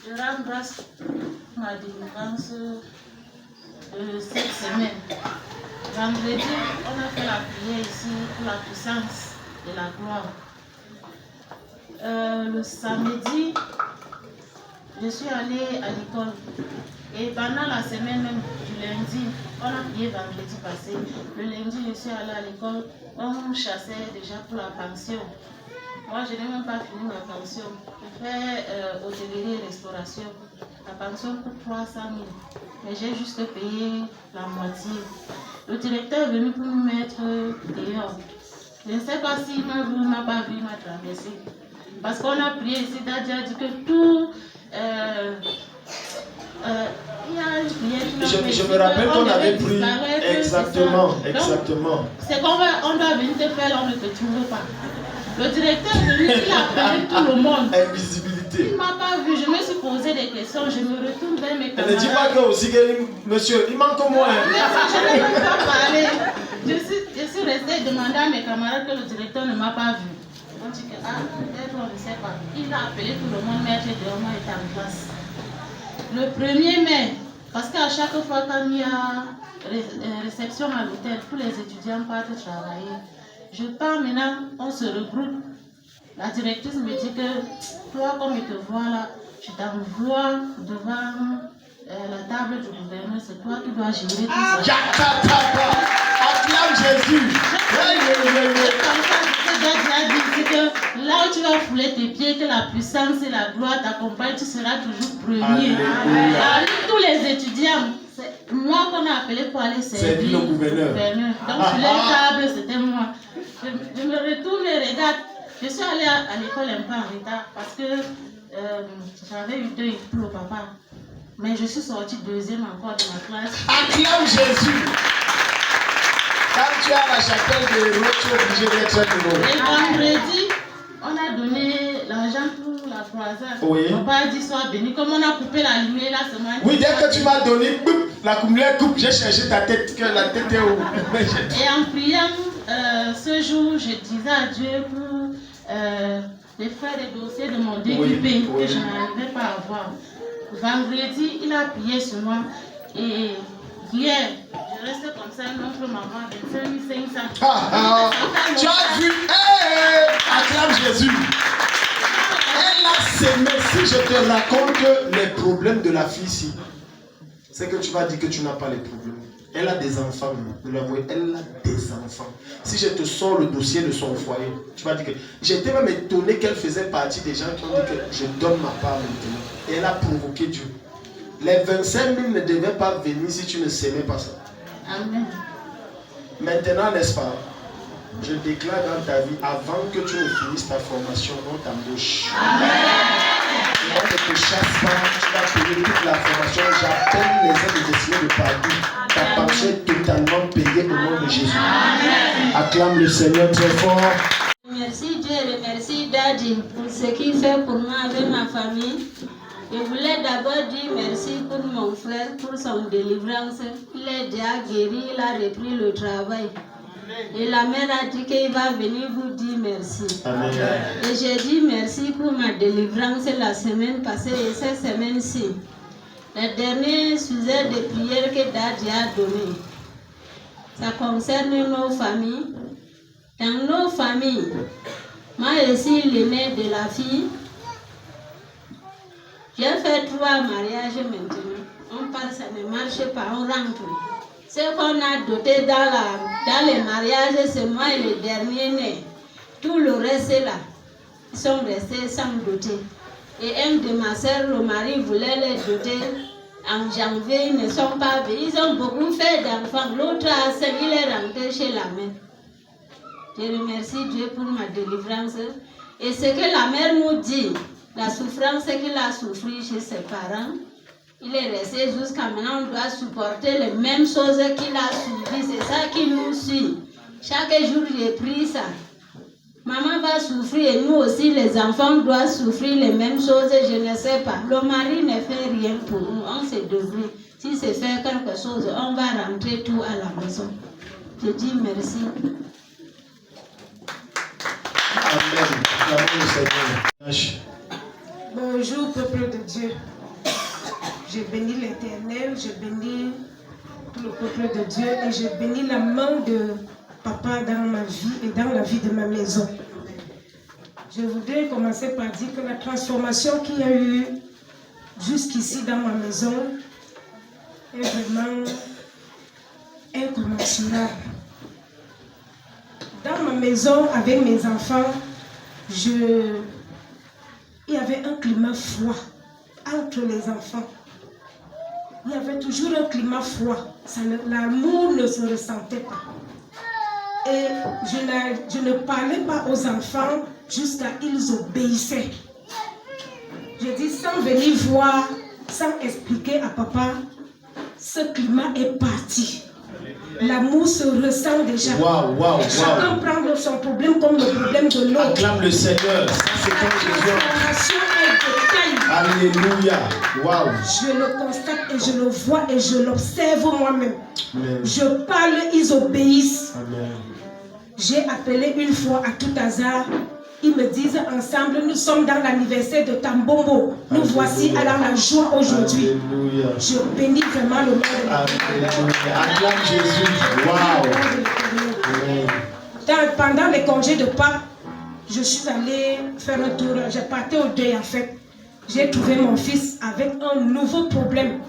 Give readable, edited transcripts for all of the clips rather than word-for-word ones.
Je rends grâce pour ma délivrance de cette semaine. Vendredi, on a fait la prière ici pour la puissance de la gloire. Le samedi, je suis allée à l'école. Et pendant la semaine même du lundi, on a prié vendredi passé. Le lundi, je suis allée à l'école. On chassait déjà pour la pension. Moi, je n'ai même pas fini ma pension. Je fais hôtellerie et restauration. La pension coûte 300 000. Mais j'ai juste payé la moitié. Le directeur est venu pour nous mettre dehors. Je ne sais pas s'il m'a vu ou m'a pas vu, il m'a traversé. Parce qu'on a prié ici, Daddy a dit que tout... il y a une prière qui je me rappelle qu'on avait pris. Exactement. C'est qu'on doit venir te faire, là, on ne te trouve pas. Le directeur est venu, il a appelé tout le monde. Invisibilité. Il ne m'a pas vu, je me suis posé des questions, je me retourne vers mes camarades. Ne dis pas que aussi, monsieur, il manque au moins. Je n'ai même pas parlé. Je suis restée demander à mes camarades que le directeur ne m'a pas vu. On dit que, peut-être on ne sait pas. Il a appelé tout le monde, maître de moi était en classe. Le 1er mai, parce qu'à chaque fois qu'il y a réception à l'hôtel, tous les étudiants partent travailler. Je pars maintenant, on se regroupe. La directrice me dit que toi, comme il te voit là, je t'envoie devant la table du gouverneur, c'est toi qui dois gérer tout ça. Acclame Jésus. Que là où tu vas fouler tes pieds, que la puissance et la gloire t'accompagnent, tu seras toujours premier. Tous les étudiants, c'est moi qu'on a appelé pour aller servir le gouverneur. Donc sur les tables, c'était moi. Je me retourne et regarde. Je suis allée à l'école un peu en retard parce que j'avais eu 2 pour le papa. Mais je suis sortie 2e encore de ma classe. Acclame Jésus. Quand tu as la chapelle de héros, tu es obligé d'être heureux. Et vendredi, on a donné l'argent pour la croisade. Oui. Papa a dit sois béni. Comme on a coupé la lumière là, c'est moi. Oui, dès que tu m'as donné, la lumière coupe, j'ai cherché ta tête, que la tête est où. Et en priant, ce jour, je disais à Dieu pour les frères et dossiers de mon DQP que je n'arrivais pas à avoir. Vendredi, il a prié sur moi. Et hier, je restais comme ça, une autre maman avec 5500. Tu as vu, acclame Jésus. Elle a sémé. Si je te raconte les problèmes de la fille ici, c'est que tu vas dire que tu n'as pas les problèmes. Elle a des enfants, elle a des enfants. Si je te sors le dossier de son foyer, tu vas dire que j'étais même étonné qu'elle faisait partie des gens qui ont dit que je donne ma part maintenant. Et elle a provoqué Dieu. Les 25 000 ne devaient pas venir si tu ne s'aimais pas ça. Amen. Maintenant, n'est-ce pas? Je déclare dans ta vie, avant que tu ne finisses ta formation, on t'embauche. Et on ne te chasse pas, tu vas payer toute la formation. J'appelle les aides destinés de partout. Ta pension est totalement payée au nom de Jésus. Amen. Acclame le Seigneur très fort. Merci Dieu et remercie Daddy pour ce qu'il fait pour moi avec ma famille. Je voulais d'abord dire merci pour mon frère, pour son délivrance. Il est déjà guéri, il a repris le travail. Et la mère a dit qu'il va venir vous dire merci. Amen. Et j'ai dit merci pour ma délivrance la semaine passée et cette semaine-ci. Le dernier sujet de prière que Daddy a donné, ça concerne nos familles. Dans nos familles, moi je suis l'aîné de la fille. J'ai fait 3 mariages maintenant. On part, ça ne marche pas, on rentre. Ce qu'on a doté dans les mariages, c'est moi et le dernier né. Tout le reste là, ils sont restés sans doter. Et un de ma soeur, le mari voulait les doter. En janvier, ils ne sont pas venus. Ils ont beaucoup fait d'enfants. L'autre à 5, il est rentré chez la mère. Je remercie Dieu pour ma délivrance. Et ce que la mère nous dit, la souffrance qu'il a souffert chez ses parents, il est resté jusqu'à maintenant, on doit supporter les mêmes choses qu'il a suivies. C'est ça qui nous suit. Chaque jour, j'ai pris ça. Maman va souffrir et nous aussi, les enfants, doivent souffrir les mêmes choses. Je ne sais pas. Le mari ne fait rien pour nous. On se devrait. Si c'est faire quelque chose, on va rentrer tout à la maison. Je dis merci. Amen. Bonjour, peuple de Dieu. Je bénis l'Éternel, je bénis tout le peuple de Dieu et je bénis la main de Papa dans ma vie et dans la vie de ma maison. Je voudrais commencer par dire que la transformation qu'il y a eu jusqu'ici dans ma maison est vraiment incommensurable. Dans ma maison, avec mes enfants, il y avait un climat froid entre les enfants. Il y avait toujours un climat froid. L'amour ne se ressentait pas. Et je ne parlais pas aux enfants jusqu'à ils obéissaient. Je dis sans venir voir, sans expliquer à papa, ce climat est parti. L'amour se ressent déjà. Chacun prend son problème comme le problème de l'autre. Acclame le Seigneur. Ça, c'est comme Jésus. Alléluia. Wow. Je le constate et je le vois et je l'observe moi-même. Je parle, ils obéissent. Amen. J'ai appelé une fois à tout hasard. Ils me disent ensemble, nous sommes dans l'anniversaire de Tambombo. Nous voici à la joie aujourd'hui. Je bénis vraiment le nom de l'Éternel. Acclame Jésus. Wow. Pendant les congés de Pâques, je suis allée faire un tour. J'ai parti au deuil en fait. J'ai trouvé mon fils avec un nouveau problème.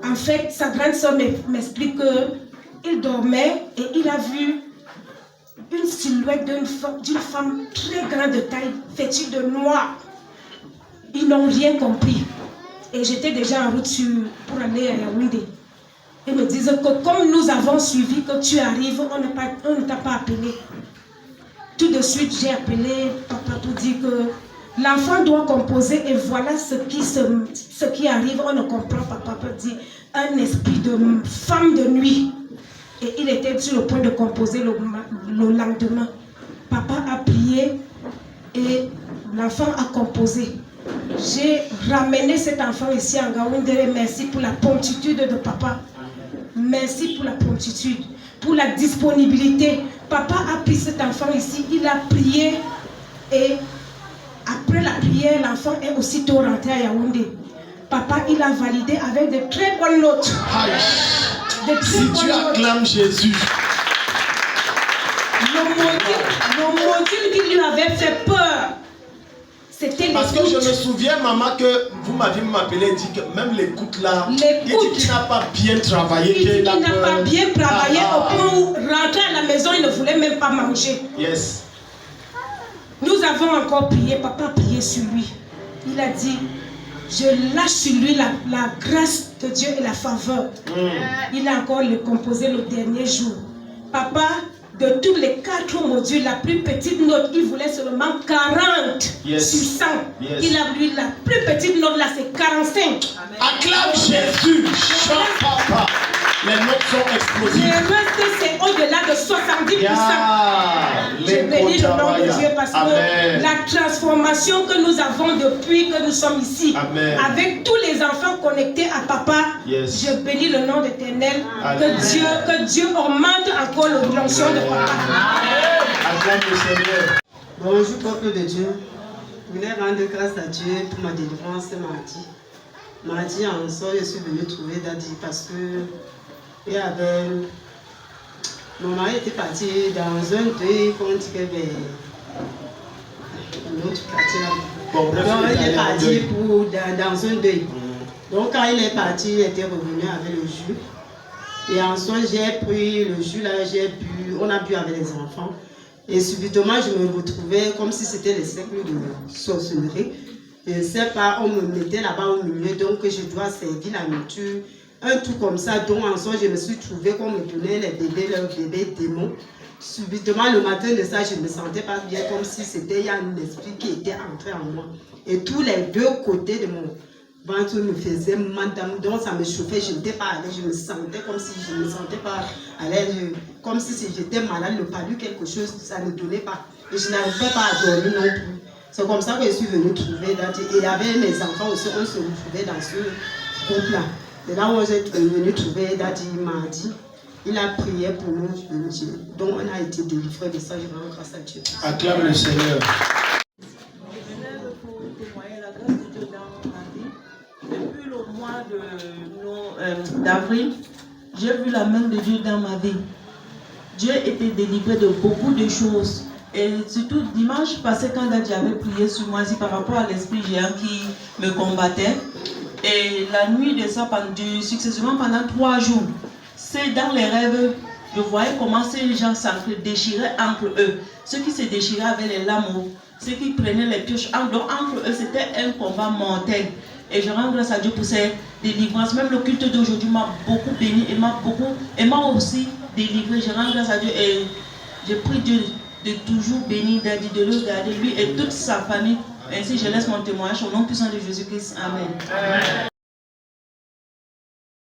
En fait, sa grande soeur m'explique qu'il dormait et il a vu une silhouette d'une femme très grande de taille, vêtue de noir. Ils n'ont rien compris. Et j'étais déjà en route pour aller à Yaoundé. Ils me disent que comme nous avons suivi que tu arrives, on ne t'a pas appelé. Tout de suite, j'ai appelé papa pour dire que l'enfant doit composer et voilà ce qui arrive. On ne comprend pas. Papa dit un esprit de femme de nuit. Et il était sur le point de composer le lendemain. Papa a prié et l'enfant a composé. J'ai ramené cet enfant ici en Gaoundéré. Merci pour la promptitude de papa. Merci pour la promptitude, pour la disponibilité. Papa a pris cet enfant ici, il a prié et après la prière, l'enfant est aussitôt rentré à Yaoundé. Papa, il a validé avec de très bonnes notes. Si tu acclames Jésus. Le module qui lui avait fait peur, c'était l'écoute. Parce que je me souviens, maman, que vous m'aviez appelé et dit que même l'écoute là, il dit qu'il n'a pas bien travaillé. Il dit qu'il n'a pas bien travaillé au point où, rentré à la maison, il ne voulait même pas manger. Yes. Nous avons encore prié, papa a prié sur lui. Il a dit, je lâche sur lui la grâce de Dieu et la faveur. Il a encore le composé le dernier jour. Papa, de tous les 4 modules, la plus petite note, il voulait seulement 40 sur 100. Il a eu la plus petite note là, c'est 45. Amen. Acclame Jésus. Chante papa. Les notes sont explosives. Le reste, c'est au-delà de 70%. Je bénis le nom de Dieu parce que la transformation que nous avons depuis que nous sommes ici, avec tous les enfants connectés à papa, je bénis le nom de l'Éternel. Que Dieu augmente encore l'onction de papa. Acclame le Seigneur. Bonjour, peuple de Dieu. Je voulais rendre grâce à Dieu pour ma délivrance ce mardi. Mardi en soir, je suis venue trouver Daddy parce que mon mari était parti dans un deuil qu'on dirait vers un autre quartier. Donc il est parti dans un deuil. Donc quand il est parti, il était revenu avec le jus. Et en soi, j'ai pris le jus là, on a bu avec les enfants. Et subitement, je me retrouvais comme si c'était les cercles de sorcellerie. Je ne sais pas, on me mettait là-bas au milieu, donc je dois servir la nourriture. Un tout comme ça, donc en soi, je me suis trouvée qu'on me donnait leurs bébés démons. Subitement, le matin de ça, je ne me sentais pas bien, comme si c'était un esprit qui était entré en moi. Et tous les deux côtés de mon ventre me faisaient mal, donc ça me chauffait, je n'étais pas à l'aise, je me sentais comme si je ne me sentais pas à l'aise, comme si j'étais malade, le palu, quelque chose, ça ne donnait pas. Et je n'arrivais pas à dormir non plus. C'est comme ça que je suis venue trouver Daddy. Et avec mes enfants aussi, on se retrouvait dans ce groupe-là. Et là où j'ai venu trouver Daddy mardi, il a prié pour nous. Donc on a été délivrés de ça, je rends grâce à Dieu. Acclame le Seigneur. Je venais pour dans ma vie. Depuis le mois d'avril, j'ai vu la main de Dieu dans ma vie. Dieu était délivré de beaucoup de choses. Et surtout dimanche passé, quand Daddy avait prié sur moi, par rapport à l'esprit géant qui me combattait. Et la nuit de ça, successivement pendant 3 jours, c'est dans les rêves, je voyais comment ces gens s'entre-déchiraient entre eux. Ceux qui se déchiraient avec les lames, ceux qui prenaient les pioches, donc entre eux, c'était un combat mortel. Et je rends grâce à Dieu pour ces délivrances. Même le culte d'aujourd'hui m'a beaucoup béni et m'a aussi délivré. Je rends grâce à Dieu et je prie Dieu de toujours bénir Daddy, de le garder, lui et toute sa famille. Ainsi, je laisse mon témoignage au nom puissant de Jésus-Christ. Amen.